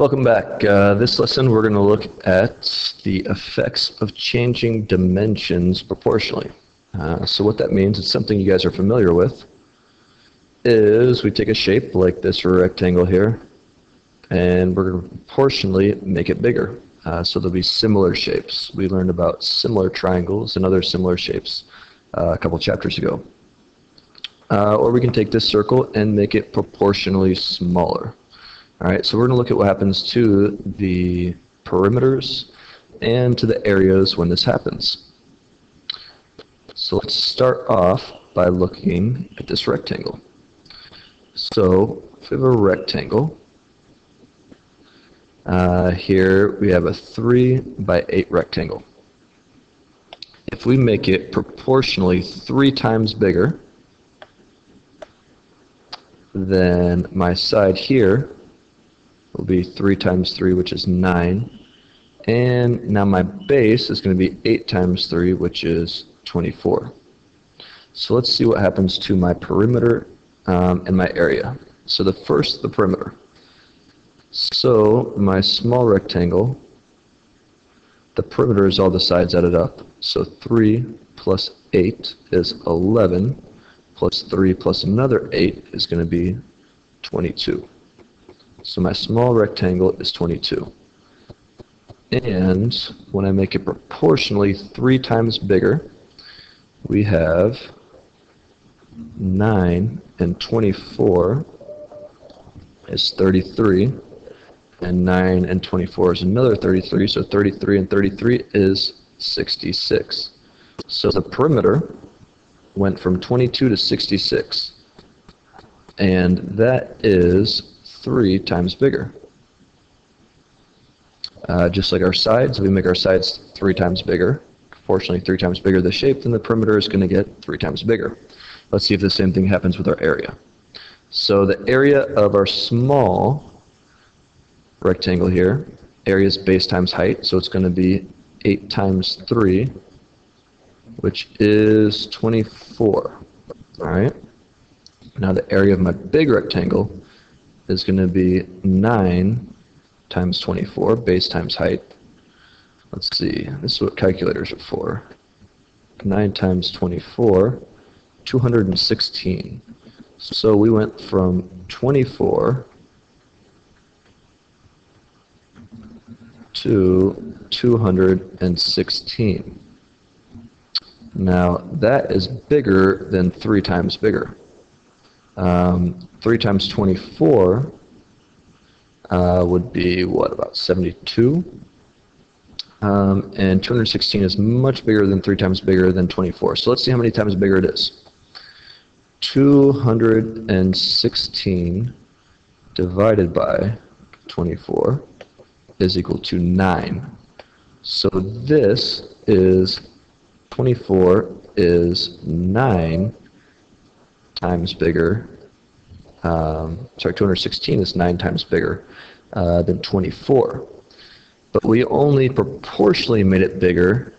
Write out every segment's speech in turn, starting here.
Welcome back. This lesson we're going to look at the effects of changing dimensions proportionally. So what that means, it's something you guys are familiar with, is we take a shape like this rectangle here and we're going to proportionally make it bigger. So there'll be similar shapes. We learned about similar triangles and other similar shapes a couple chapters ago. Or we can take this circle and make it proportionally smaller. Alright, so we're going to look at what happens to the perimeters and to the areas when this happens. So let's start off by looking at this rectangle. So if we have a rectangle, here we have a 3 by 8 rectangle. If we make it proportionally 3 times bigger, then my side here will be 3 times 3, which is 9. And now my base is going to be 8 times 3, which is 24. So let's see what happens to my perimeter and my area. So the perimeter. So my small rectangle, the perimeter is all the sides added up. So 3 plus 8 is 11, plus 3 plus another 8 is going to be 22. So my small rectangle is 22. And when I make it proportionally 3 times bigger, we have 9 and 24 is 33. And 9 and 24 is another 33. So 33 and 33 is 66. So the perimeter went from 22 to 66. And that is 3 times bigger. Just like our sides, we make our sides 3 times bigger. Proportionally 3 times bigger the shape, then the perimeter is going to get 3 times bigger. Let's see if the same thing happens with our area. So the area of our small rectangle here, area is base times height, so it's going to be 8 times 3, which is 24. Alright? Now the area of my big rectangle is going to be 9 times 24, base times height. Let's see, this is what calculators are for. 9 times 24, 216. So we went from 24 to 216. Now that is bigger than 3 times bigger. 3 times 24 would be, what, about 72? And 216 is much bigger than 3 times bigger than 24. So let's see how many times bigger it is. 216 divided by 24 is equal to 9. So this is 24 is 9 times bigger. 216 is 9 times bigger than 24. But we only proportionally made it bigger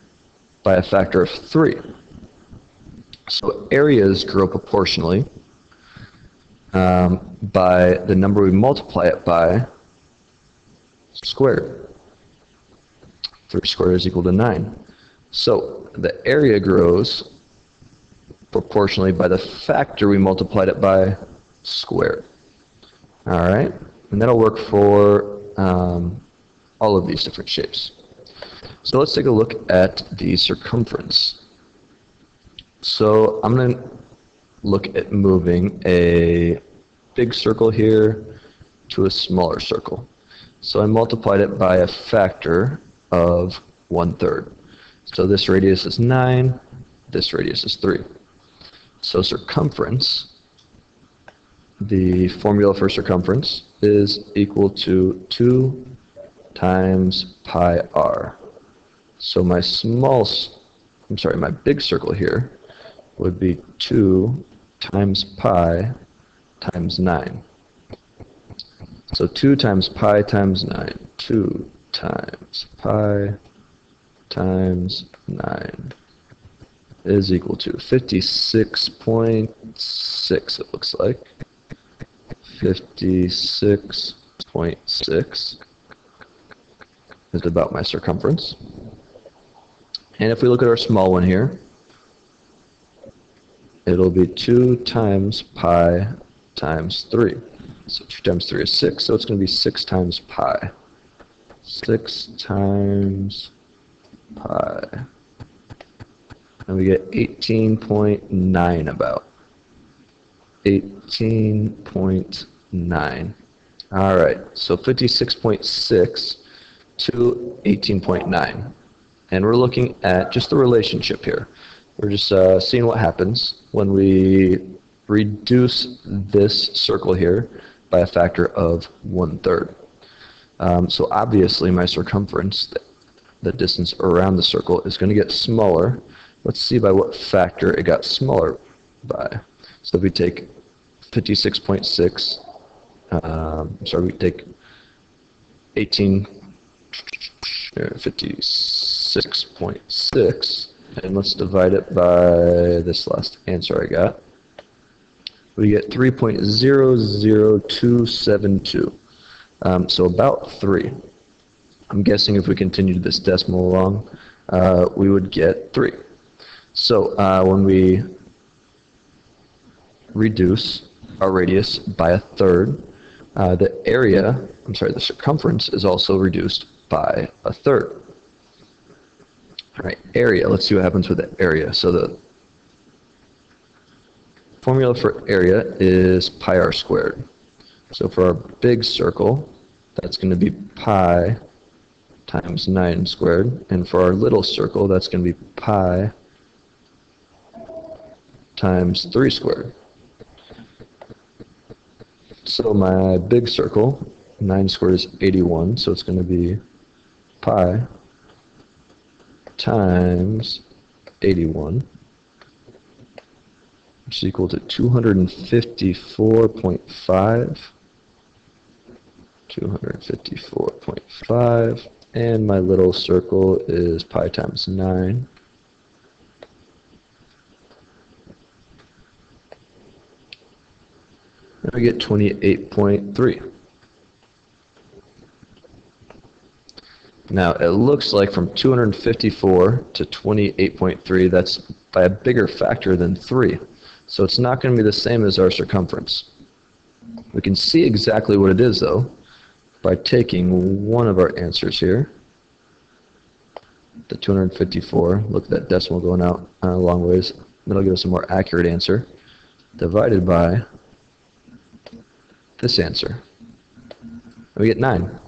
by a factor of 3. So areas grow proportionally by the number we multiply it by squared. 3 squared is equal to 9. So the area grows proportionally by the factor we multiplied it by squared. Alright? And that'll work for all of these different shapes. So let's take a look at the circumference. So I'm going to look at moving a big circle here to a smaller circle. So I multiplied it by a factor of 1/3. So this radius is 9, this radius is 3. So circumference, the formula for circumference is equal to 2 times pi r. So my my big circle here would be 2 times pi times 9. So 2 times pi times 9, 2 times pi times 9 is equal to 56.6, it looks like. 56.6 is about my circumference. And if we look at our small one here, it'll be 2 times pi times 3. So 2 times 3 is 6, so it's going to be 6 times pi. 6 times pi. And we get 18.9 about. 18.9. All right, so 56.6 to 18.9. And we're looking at just the relationship here. We're just seeing what happens when we reduce this circle here by a factor of 1/3. So obviously my circumference, the distance around the circle, is going to get smaller. Let's see by what factor it got smaller by. So if we take 56.6, we take 56.6, and let's divide it by this last answer I got. We get 3.00272. So about 3. I'm guessing if we continued this decimal along, we would get 3. So when we reduce our radius by 1/3, the circumference is also reduced by 1/3. All right, area. Let's see what happens with the area. So the formula for area is pi r squared. So for our big circle, that's going to be pi times 9 squared. And for our little circle, that's going to be pi times 3 squared. So my big circle, 9 squared is 81, so it's going to be pi times 81, which is equal to 254.5. 254.5, and my little circle is pi times 9. And we get 28.3. Now it looks like from 254 to 28.3, that's by a bigger factor than 3. So it's not going to be the same as our circumference. We can see exactly what it is though by taking one of our answers here, the 254, look at that decimal going out a long ways, that'll give us a more accurate answer, divided by this answer. We get 9.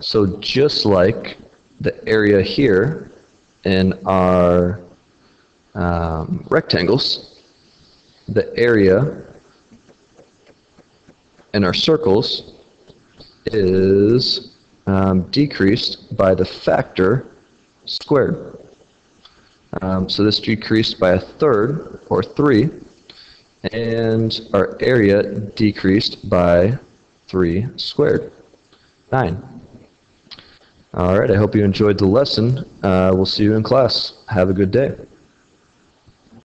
So just like the area here in our rectangles, the area in our circles is decreased by the factor squared. So this decreased by 1/3, or 3, and our area decreased by 3 squared, 9. All right, I hope you enjoyed the lesson. We'll see you in class. Have a good day.